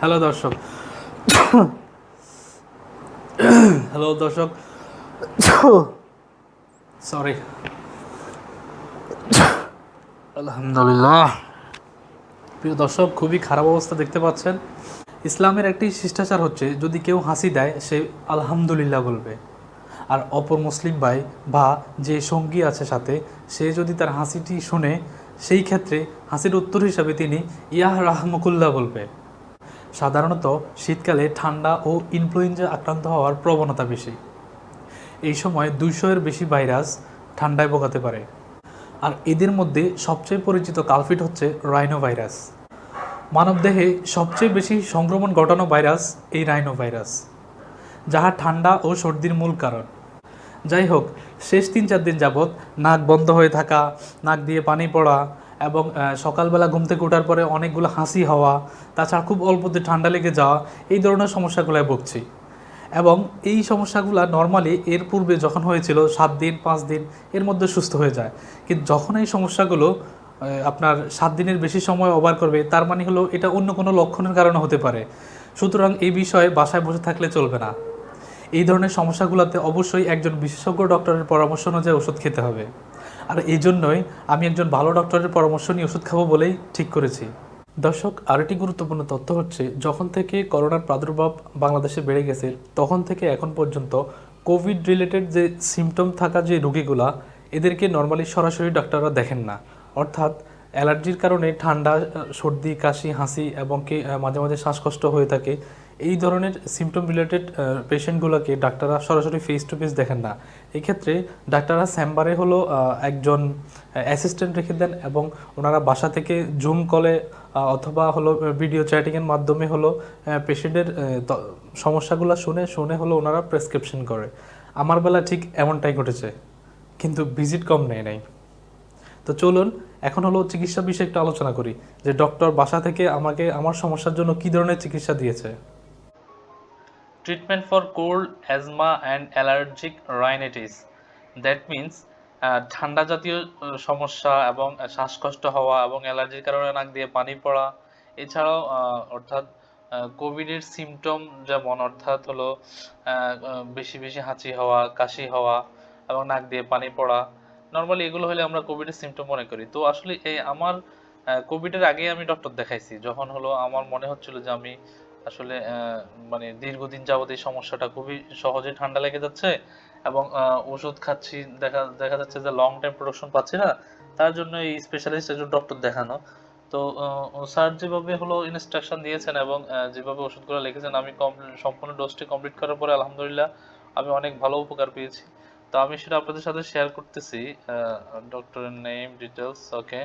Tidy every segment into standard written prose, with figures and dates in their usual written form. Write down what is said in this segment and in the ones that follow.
Hello দর্শক, hello দর্শক, sorry, আলহামদুলিল্লাহ। প্রিয় দর্শক, খুবই খারাপ অবস্থা দেখতে পাচ্ছেন। ইসলামের একটি শিষ্টাচার হচ্ছে, যদি কেউ হাসি দেয় সে আলহামদুলিল্লাহ বলবে, আর অপর মুসলিম ভাই বা যে সঙ্গী আছে সাথে, সে যদি তার হাসিটি শুনে, সেই ক্ষেত্রে হাসির উত্তর হিসাবে তিনি ইয়াহ রাহমকুল্লাহ বলবে। সাধারণত শীতকালে ঠান্ডা ও ইনফ্লুয়েঞ্জা আক্রান্ত হওয়ার প্রবণতা বেশি। এই সময় 200-এর বেশি ভাইরাস ঠান্ডায় ভোগাতে পারে, আর এদের মধ্যে সবচেয়ে পরিচিত কালফিট হচ্ছে রাইনো ভাইরাস। মানবদেহে সবচেয়ে বেশি সংক্রমণ ঘটানো ভাইরাস এই রাইনো ভাইরাস, যাহা ঠান্ডা ও সর্দির মূল কারণ। যাই হোক, শেষ 3-4 দিন যাবৎ নাক বন্ধ হয়ে থাকা, নাক দিয়ে পানি পড়া এবং সকালবেলা ঘুম থেকে ওঠার পরে অনেকগুলো হাসি হওয়া, তাছাড়া খুব অল্পতে ঠান্ডা লেগে যাওয়া, এই ধরনের সমস্যাগুলোয় ভুগছি। এবং এই সমস্যাগুলো নর্মালি এর পূর্বে যখন হয়েছিল 7 দিন 5 দিন এর মধ্যে সুস্থ হয়ে যায়, কিন্তু যখন এই সমস্যাগুলো আপনার 7 দিনের বেশি সময় ওভার করবে, তার মানে হলো এটা অন্য কোনো লক্ষণের কারণে হতে পারে। সুতরাং এই বিষয়ে বাসায় বসে থাকলে চলবে না। এই ধরনের সমস্যাগুলোতে অবশ্যই একজন বিশেষজ্ঞ ডক্টরের পরামর্শ অনুযায়ী ওষুধ খেতে হবে। আর এই জন্যই আমি একজন ভালো ডক্টরের পরামর্শ নিয়ে ওষুধ খাবো বলেই ঠিক করেছি। দর্শক, আরেকটি গুরুত্বপূর্ণ তথ্য হচ্ছে, যখন থেকে করোনার প্রাদুর্ভাব বাংলাদেশে বেড়ে গেছে, তখন থেকে এখন পর্যন্ত কোভিড রিলেটেড যে সিমটম থাকা যে রোগীগুলা, এদেরকে নর্মালি সরাসরি ডাক্তাররা দেখেন না। অর্থাৎ অ্যালার্জির কারণে ঠান্ডা, সর্দি, কাশি, হাসি এবং কি মাঝে মাঝে শ্বাসকষ্ট হয়ে থাকে, এই ধরনের সিমটম রিলেটেড পেশেন্টগুলোকে ডাক্তাররা সরাসরি ফেস টু ফেস দেখেন না। এক্ষেত্রে ডাক্তাররা চেম্বারে হলো একজন অ্যাসিস্ট্যান্ট রেখে দেন, এবং ওনারা বাসা থেকে জুম কলে অথবা হলো ভিডিও চ্যাটিংয়ের মাধ্যমে হলো পেশেন্টের সমস্যাগুলো শুনে শুনে হলো ওনারা প্রেসক্রিপশন করে। আমার বেলা ঠিক এমনটাই ঘটেছে, কিন্তু ভিজিট কম নেয় নাই। তো চলুন এখন হলো চিকিৎসা বিষয়ে একটু আলোচনা করি, যে ডক্টর বাসা থেকে আমাকে আমার সমস্যার জন্য কী ধরনের চিকিৎসা দিয়েছে। Treatment for cold, asthma and allergic rhinitis, that means ঠান্ডা জাতীয় সমস্যা এবং শ্বাসকষ্ট হওয়া এবং অ্যালার্জির কারণে নাক দিয়ে পানি পড়া, এছাড়াও অর্থাৎ কোভিডের সিমটম যেমন অর্থাৎ হলো বেশি বেশি হাঁচি হওয়া, কাশি হওয়া এবং নাক দিয়ে পানি পড়া, নর্মালি এগুলো হলে আমরা কোভিডের সিমটম মনে করি। তো আসলে এই আমার কোভিডের আগেই আমি ডক্টর দেখাইছি, যখন হলো আমার মনে হচ্ছিল যে আমি আসলে মানে দীর্ঘদিন যাবত এই সমস্যাটা খুবই সহজে ঠান্ডা লেগে যাচ্ছে, এবং ওষুধ খাচ্ছি, দেখা দেখা যাচ্ছে যে লং টাইম প্রোটেকশন পাচ্ছি না। তার জন্য এই স্পেশালিস্ট একজন ডক্টর দেখানো। তো স্যার যেভাবে হলো ইনস্ট্রাকশন দিয়েছেন এবং যেভাবে ওষুধগুলো লিখেছেন, আমি সম্পূর্ণ ডোজটি কমপ্লিট করার পরে আলহামদুলিল্লাহ আমি অনেক ভালো উপকার পেয়েছি। তো আমি সেটা আপনাদের সাথে শেয়ার করতেছি। ডক্টরের নেম, ডিটেলস, ওকে।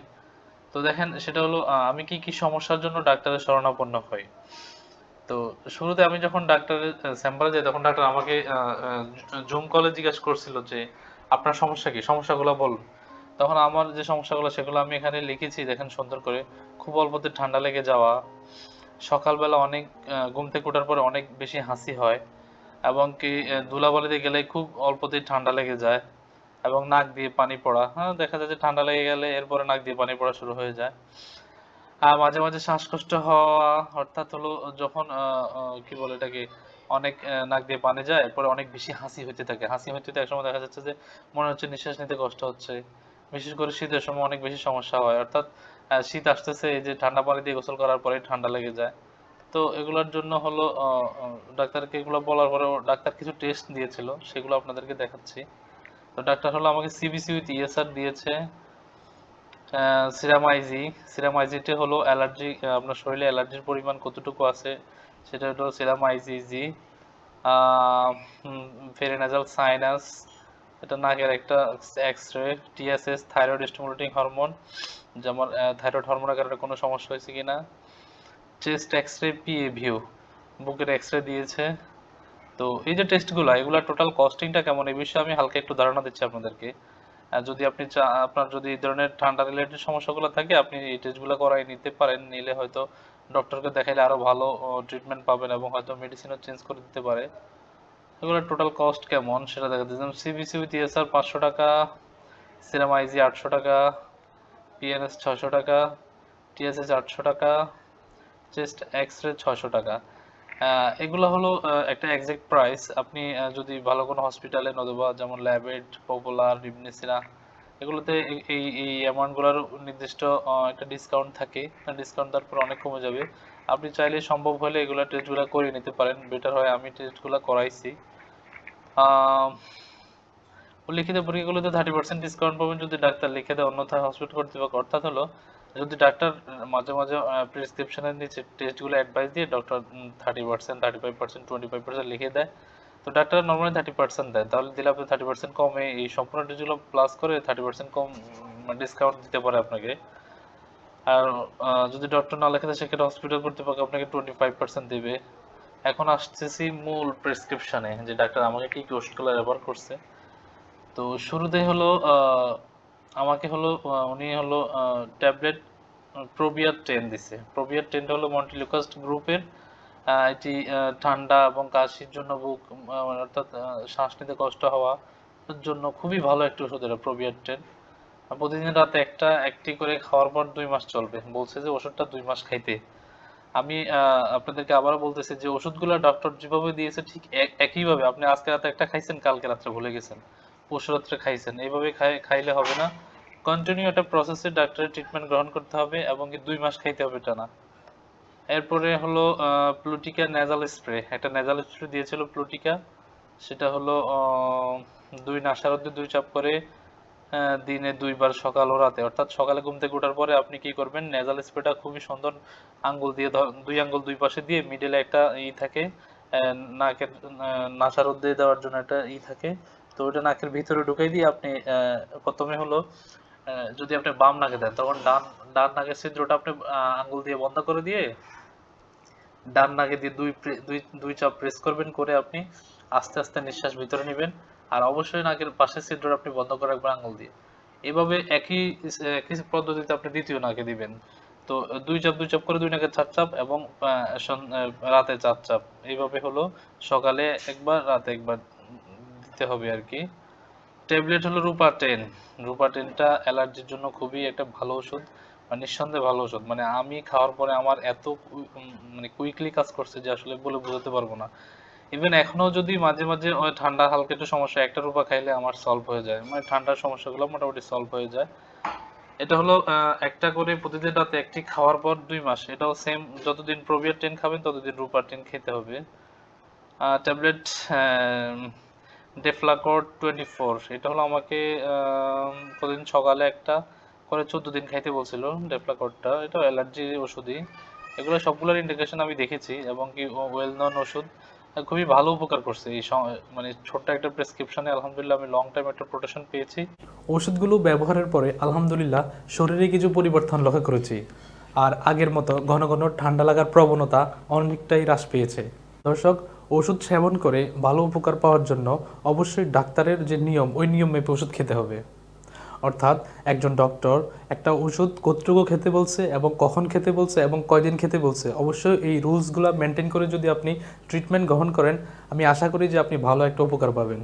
তো দেখেন, সেটা হলো আমি কি কি সমস্যার জন্য ডাক্তারের শরণাপন্ন হই। তো শুরুতে আমি যখন ডাক্তারের চেম্বারে যাই, তখন ডাক্তার আমাকে জুম কলে জিজ্ঞাসা করছিল যে আপনার সমস্যা কি, সমস্যাগুলো বলুন। তখন আমার যে সমস্যাগুলো সেগুলো আমি এখানে লিখেছি, দেখেন সুন্দর করে। খুব অল্পতে ঠান্ডা লেগে যাওয়া, সকালবেলা অনেক ঘুম থেকে ওঠার পরে অনেক বেশি হাসি হয়, এবং কি ধুলাবালিতে গেলে খুব অল্পতেই ঠান্ডা লেগে যায়, এবং নাক দিয়ে পানি পড়া। হ্যাঁ, দেখা যায় যে ঠান্ডা লেগে গেলে এরপরে নাক দিয়ে পানি পড়া শুরু হয়ে যায়। আর মাঝে মাঝে শ্বাসকষ্ট হওয়া, অর্থাৎ হলো যখন কি বলে এটাকে, অনেক নাক দিয়ে পানি যায়, এরপরে অনেক বেশি হাসি হতে থাকে। হাসি হতে হতে একসময় দেখা যাচ্ছে যে মনে হচ্ছে নিঃশ্বাস নিতে কষ্ট হচ্ছে। বিশেষ করে শীতের সময় অনেক বেশি সমস্যা হয়, অর্থাৎ শীত আসতেছে, এই যে ঠান্ডা পানি দিয়ে গোসল করার পরে ঠান্ডা লেগে যায়। তো এগুলোর জন্য হলো ডাক্তারকে এগুলো বলার পরে ডাক্তার কিছু টেস্ট দিয়েছিল, সেগুলো আপনাদেরকে দেখাচ্ছি। তো ডাক্তার হলো আমাকে সিবিসি উইথ ইএসআর দিয়েছে। সিরামাইজি, সিরামাইজিটি হলো অ্যালার্জি, আপনার শরীরে অ্যালার্জির পরিমাণ কতটুকু আছে সেটা হলো সিরামাইজিজি। ফেরিনাজাল সাইনাস, এটা নাকের একটা X ray. TSS, thyroid stimulating hormone, যেমন থাইরয়েড হরমোনের কারণে কোনো সমস্যা হয়েছে কিনা। Chest X ray, PA view, বুকের এক্স রে দিয়েছে। তো এই যে টেস্টগুলো, এগুলা টোটাল কস্টিংটা কেমন, এই বিষয়ে আমি হালকা একটু ধারণা দিচ্ছি আপনাদেরকে। যদি আপনি আপনার যদি এই ধরনের ঠান্ডা রিলেটেড সমস্যাগুলো থাকে, আপনি এই টেস্টগুলো করাই নিতে পারেন। নিলে হয়তো ডক্টরকে দেখাইলে আরো ভালো ট্রিটমেন্ট পাবেন, এবং হয়তো মেডিসিনও চেঞ্জ করে দিতে পারে। এগুলোর টোটাল কস্ট কেমন সেটা দেখা দিচ্ছি। সিবিসি উইথ ইএসআর 500 টাকা, সিরামাইজি 800 টাকা, পিএনএস 600 টাকা, টিএসএস 800 টাকা, চেস্ট এক্স-রে 600 টাকা। এগুলো হলো একটা এক্সাক্ট প্রাইস। আপনি যদি ভালো কোনো হসপিটালে নতুবা যেমন ল্যাবেড, পপুলার, ইবনে সিনা এগুলোতে এই অ্যামাউন্টগুলোর নির্দিষ্ট একটা ডিসকাউন্ট থাকে। ডিসকাউন্ট তারপর অনেক কমে যাবে। আপনি চাইলে সম্ভব হলে এগুলো টেস্টগুলো করিয়ে নিতে পারেন, বেটার হয়। আমি টেস্টগুলো করাইছি। লিখিত পরীক্ষাগুলোতে 30% ডিসকাউন্ট পাবেন যদি ডাক্তার লিখে দেয়, অন্যথায় হসপিটাল কর্তৃপক্ষ। অর্থাৎ হলো যদি ডাক্তার মাঝে মাঝে প্রেসক্রিপশনের নিচে টেস্টগুলো অ্যাডভাইস দিয়ে ডক্টর 30%, 35%, 25% লিখে দেয়, তো ডাক্তার নর্মালি 30% দেয়। তাহলে দিলে আপনি 30% কমে এই সম্পূর্ণ টেস্টগুলো প্লাস করে 30% কম ডিসকাউন্ট দিতে পারে আপনাকে। আর যদি ডক্টর না লেখে দেয় সেক্ষেত্রে হসপিটাল কর্তৃপক্ষ আপনাকে 25% দেবে। এখন আসতেছি মূল প্রেসক্রিপশনে, যে ডাক্তার আমাকে কি কি ওষুধগুলো ব্যবহার করছে। তো শুরুতে হলো আমাকে হলো উনি হলো ট্যাবলেট প্রোবিয়ার 10 দিছে। প্রোবিয়ার 10টা হলো মন্টিলিউকাস্ট গ্রুপের। এটি ঠান্ডা এবং কাশির জন্য অর্থাৎ শ্বাস নিতে কষ্ট হওয়া জন্য খুবই ভালো একটা ওষুধ এটা প্রোবিয়ার 10। প্রতিদিন রাতে একটি করে খাওয়ার পর 2 মাস চলবে। বলছে যে ওষুধটা 2 মাস খাইতে। আমি আপনাদেরকে আবারও বলতেছি যে ওষুধগুলো ডক্টর যেভাবে দিয়েছে ঠিক একইভাবে আপনি আজকে রাতে একটা খাইছেন, কালকে রাত্রে ভুলে গেছেন, পরশু রাত্রে খাইছেন, এইভাবে খাইলে হবে না। কন্টিনিউ একটা প্রসেসে ডাক্তারের ট্রিটমেন্ট গ্রহণ করতে হবে এবং 2 মাস খাইতে হবে টানা। এরপরে হলো প্লুটিকা নেজাল স্প্রে। একটা নেজাল স্প্রে দিয়েছিল প্লুটিকা, সেটা হলো 2 নাসারধ্যে 2 চাপ করে দিনে 2 বার সকাল ও রাতে। অর্থাৎ সকালে ঘুম থেকে ওঠার পরে আপনি কি করবেন, নেজাল স্প্রেটা খুবই সুন্দর আঙ্গুল দিয়ে 2 আঙ্গুল 2 পাশে দিয়ে মিডলে একটা থাকে, নাকের নাসারধ্যে দেওয়ার জন্য একটা থাকে, তো ওটা নাকের ভিতরে ঢুকাই দিয়ে আপনি প্রথমে হলো যদি আপনি বাম নাকে দেন তখন ডান ডান নাকের ছিদ্রটা আপনি আঙ্গুল দিয়ে বন্ধ করে দিয়ে ডান নাকে দিয়ে দুই চাপ প্রেস করবেন, করে আপনি আস্তে আস্তে নিঃশ্বাস ভিতরে নেবেন। আর অবশ্যই নাকের পাশের ছিদ্রটা আপনি বন্ধ করে রাখবেন আঙ্গুল দিয়ে। এভাবে একই পদ্ধতিতে আপনি দ্বিতীয় নাকে দিবেন। তো 2 চাপ করে 2 নাকে 4 চাপ এবং রাতে 4 চাপ। এইভাবে হলো সকালে একবার রাতে একবার দিতে হবে আর কি। ট্যাবলেট হলো রূপা 10। রূপা 10টা অ্যালার্জির জন্য খুবই একটা ভালো ওষুধ, মানে নিঃসন্দেহে ভালো ওষুধ। মানে আমি খাওয়ার পরে আমার এত মানে কুইকলি কাজ করছে যে আসলে বলে বোঝাতে পারবো না। ইভেন এখনো যদি মাঝে মাঝে ওই ঠান্ডা হালকা একটু সমস্যা, একটা রূপা খাইলে আমার সলভ হয়ে যায়, মানে ঠান্ডার সমস্যাগুলো মোটামুটি সলভ হয়ে যায়। এটা হলো একটা করে প্রতিদিন রাতে একটি খাওয়ার পর 2 মাস। এটাও সেম, যতদিন প্রোবিয়ার 10 খাবেন ততদিন রূপা 10 খেতে হবে। ট্যাবলেট ডেফলাকোর 24, এটা হলো আমাকে প্রতিদিন সকালে একটা করে 14 দিন খাইতে বলছিল ডেফলাকোরটা। এটা অ্যালার্জি ওষুধই। এগুলো সবগুলোর ইন্ডিকেশন আমি দেখেছি এবং কি ওয়েল নন ওষুধ, খুবই ভালো উপকার করছে এই মানে ছোট্ট একটা প্রেসক্রিপশনে আলহামদুলিল্লাহ আমি লং টাইম একটা প্রোটেকশন পেয়েছি। ওষুধগুলো ব্যবহারের পরে আলহামদুলিল্লাহ শরীরে কিছু পরিবর্তন লক্ষ্য করেছি, আর আগের মতো ঘন ঘন ঠান্ডা লাগার প্রবণতা অনেকটাই হ্রাস পেয়েছে। দর্শক, ওষুধ সেবন করে ভালো উপকার পাওয়ার জন্য অবশ্যই ডাক্তারের যে নিয়ম, ওই নিয়ম মেপে ওষুধ খেতে হবে। অর্থাৎ একজন ডক্টর একটা ওষুধ কতটুকু খেতে বলছে এবং কখন খেতে বলছে এবং কয়দিন খেতে বলছে, অবশ্যই এই রুলসগুলো মেনটেন করে যদি আপনি ট্রিটমেন্ট গ্রহণ করেন, আমি আশা করি যে আপনি ভালো একটা উপকার পাবেন।